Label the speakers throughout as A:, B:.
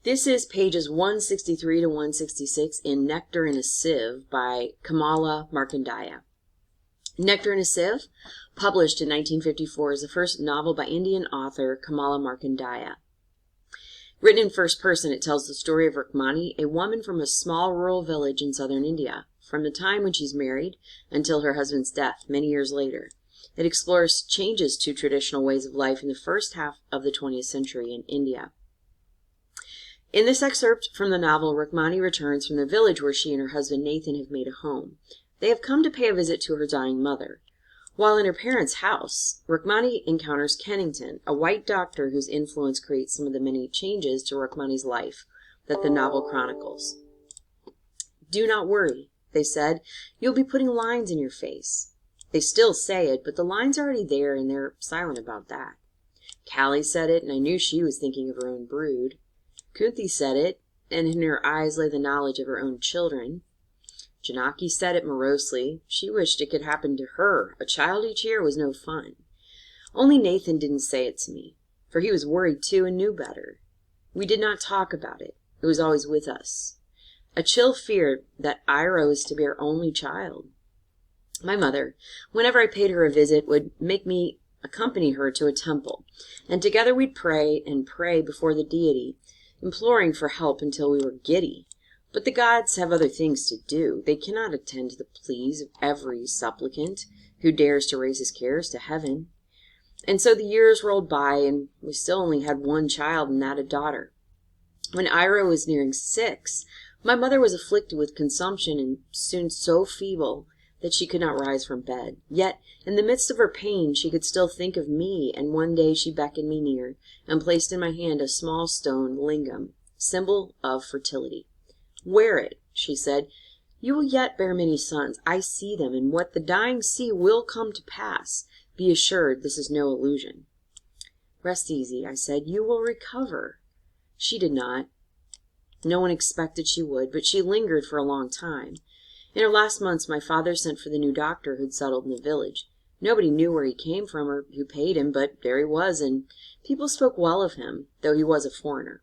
A: This is pages 163 to 166 in Nectar in a Sieve by Kamala Markandeya. Nectar in a Sieve, published in 1954, is the first novel by Indian author Kamala Markandeya. Written in first person, it tells the story of Rukmani, a woman from a small rural village in southern India, from the time when she's married until her husband's death many years later. It explores changes to traditional ways of life in the first half of the 20th century in India. In this excerpt from the novel, Rukmani returns from the village where she and her husband Nathan have made a home. They have come to pay a visit to her dying mother. While in her parents' house, Rukmani encounters Kennington, a white doctor whose influence creates some of the many changes to Rukmani's life that the novel chronicles. "Do not worry," they said. "You'll be putting lines in your face." They still say it, but the line's already there and they're silent about that. Callie said it, and I knew she was thinking of her own brood. Kunthi said it, and in her eyes lay the knowledge of her own children. Janaki said it morosely. She wished it could happen to her. A child each year was no fun. Only Nathan didn't say it to me, for he was worried too and knew better. We did not talk about it. It was always with us. A chill fear that Ira was to be our only child. My mother, whenever I paid her a visit, would make me accompany her to a temple, and together we'd pray and pray before the deity, imploring for help until we were giddy. But the gods have other things to do. They cannot attend to the pleas of every supplicant who dares to raise his cares to heaven. And so the years rolled by, and we still only had one child, and that a daughter. When Ira was nearing 6, my mother was afflicted with consumption and soon so feeble that she could not rise from bed. Yet, in the midst of her pain, she could still think of me, and one day she beckoned me near and placed in my hand a small stone lingam, symbol of fertility. "Wear it," she said. "You will yet bear many sons. I see them, and what the dying see will come to pass. Be assured this is no illusion." "Rest easy," I said. "You will recover." She did not. No one expected she would, but she lingered for a long time. In her last months, my father sent for the new doctor who'd settled in the village. Nobody knew where he came from or who paid him, but there he was, and people spoke well of him, though he was a foreigner.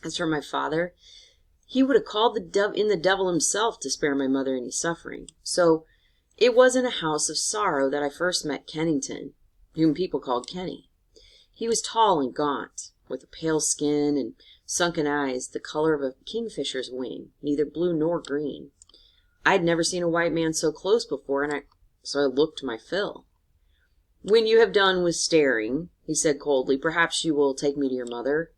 A: As for my father, he would have called in the devil himself to spare my mother any suffering. So it was in a house of sorrow that I first met Kennington, whom people called Kenny. He was tall and gaunt, with a pale skin and sunken eyes the color of a kingfisher's wing, neither blue nor green. I had never seen a white man so close before, so I looked my fill. "When you have done with staring," he said coldly, "perhaps you will take me to your mother."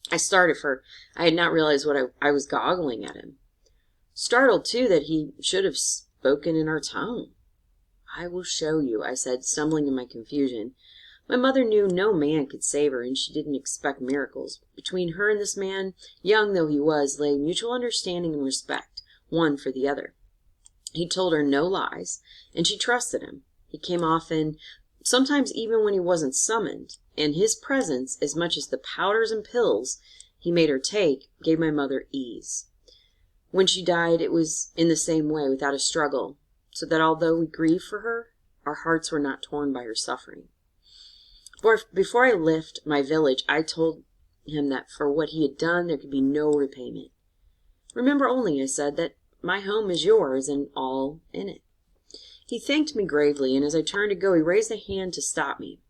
A: I started, for I had not realized what I was goggling at him. Startled, too, that he should have spoken in our tongue. "I will show you," I said, stumbling in my confusion. My mother knew no man could save her, and she didn't expect miracles. Between her and this man, young though he was, lay mutual understanding and respect, one for the other. He told her no lies, and she trusted him. He came often, sometimes even when he wasn't summoned, and his presence, as much as the powders and pills he made her take, gave my mother ease. When she died, it was in the same way, without a struggle, so that although we grieved for her, our hearts were not torn by her suffering. Before I left my village, I told him that for what he had done, there could be no repayment. "Remember only," I said, "that my home is yours, and all in it." He thanked me gravely, and as I turned to go, he raised a hand to stop me.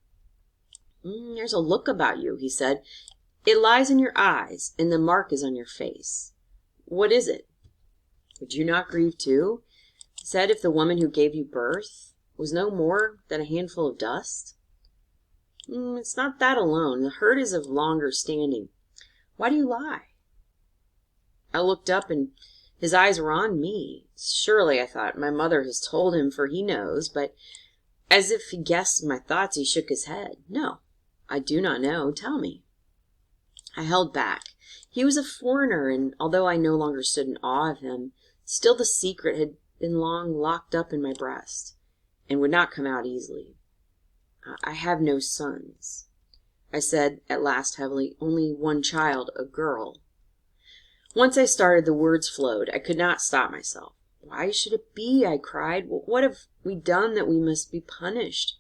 A: "There's a look about you," he said. "It lies in your eyes, and the mark is on your face. What is it?" "Would you not grieve too?" He said, "if the woman who gave you birth was no more than a handful of dust?" "It's not that alone. The hurt is of longer standing. Why do you lie?" I looked up, and his eyes were on me. Surely, I thought, my mother has told him, for he knows, but as if he guessed my thoughts, he shook his head. "No, I do not know. Tell me." I held back. He was a foreigner, and although I no longer stood in awe of him, still the secret had been long locked up in my breast, and would not come out easily. "I have no sons," I said at last heavily. "Only one child, a girl." Once I started, the words flowed. I could not stop myself. "Why should it be?" I cried. "What have we done that we must be punished?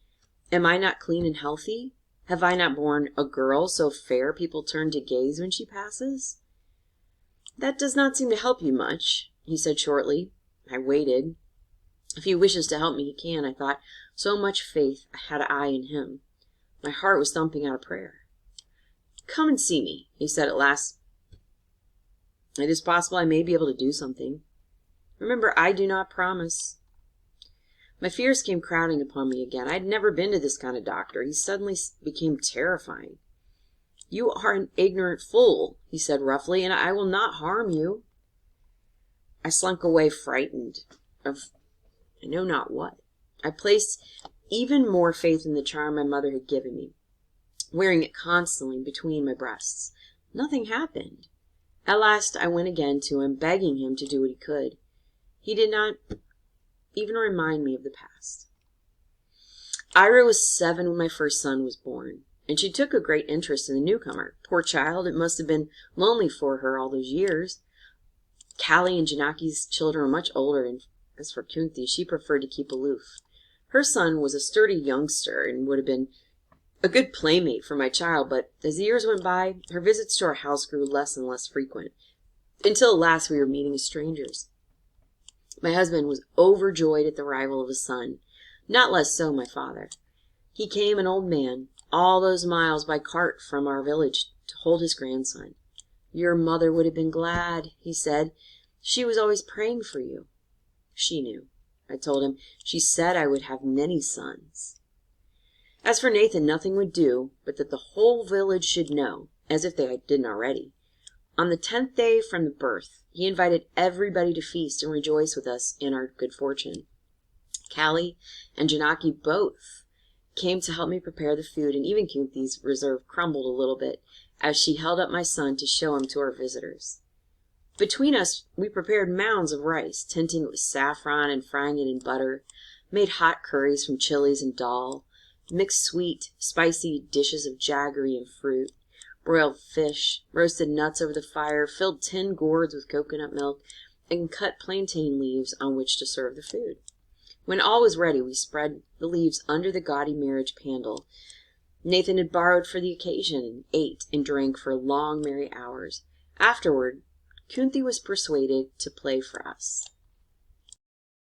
A: Am I not clean and healthy? Have I not borne a girl so fair people turn to gaze when she passes? That does not seem to help you much, he said shortly. I waited. If he wishes to help me, he can, I thought. So much faith had I in him. My heart was thumping out a prayer. Come and see me, he said at last. It is possible I may be able to do something. Remember, I do not promise. My fears came crowding upon me again. I had never been to this kind of doctor. He suddenly became terrifying. You are an ignorant fool, he said roughly, and I will not harm you. I slunk away frightened of I know not what. I placed even more faith in the charm my mother had given me, wearing it constantly between my breasts. Nothing happened. At last I went again to him, begging him to do what he could. He did not even remind me of the past. Ira was 7 when my first son was born, and she took a great interest in the newcomer. Poor child, it must have been lonely for her all those years. Callie and Janaki's children were much older, and as for Kunthi, she preferred to keep aloof. Her son was a sturdy youngster and would have been a good playmate for my child, but as the years went by, her visits to our house grew less and less frequent, until at last we were meeting as strangers. My husband was overjoyed at the arrival of his son, not less so my father. He came an old man, all those miles by cart from our village to hold his grandson. Your mother would have been glad, he said. She was always praying for you. She knew, I told him. She said I would have many sons. As for Nathan, nothing would do but that the whole village should know, as if they didn't already. On the 10th day from the birth, he invited everybody to feast and rejoice with us in our good fortune. Callie and Janaki both came to help me prepare the food, and even Kunthi's reserve crumbled a little bit as she held up my son to show him to our visitors. Between us, we prepared mounds of rice, tinting it with saffron and frying it in butter, made hot curries from chilies and dal, mixed sweet, spicy dishes of jaggery and fruit, broiled fish, roasted nuts over the fire, filled tin gourds with coconut milk, and cut plantain leaves on which to serve the food. When all was ready, we spread the leaves under the gaudy marriage pandal Nathan had borrowed for the occasion, and ate and drank for long, merry hours. Afterward, Kunthi was persuaded to play for us.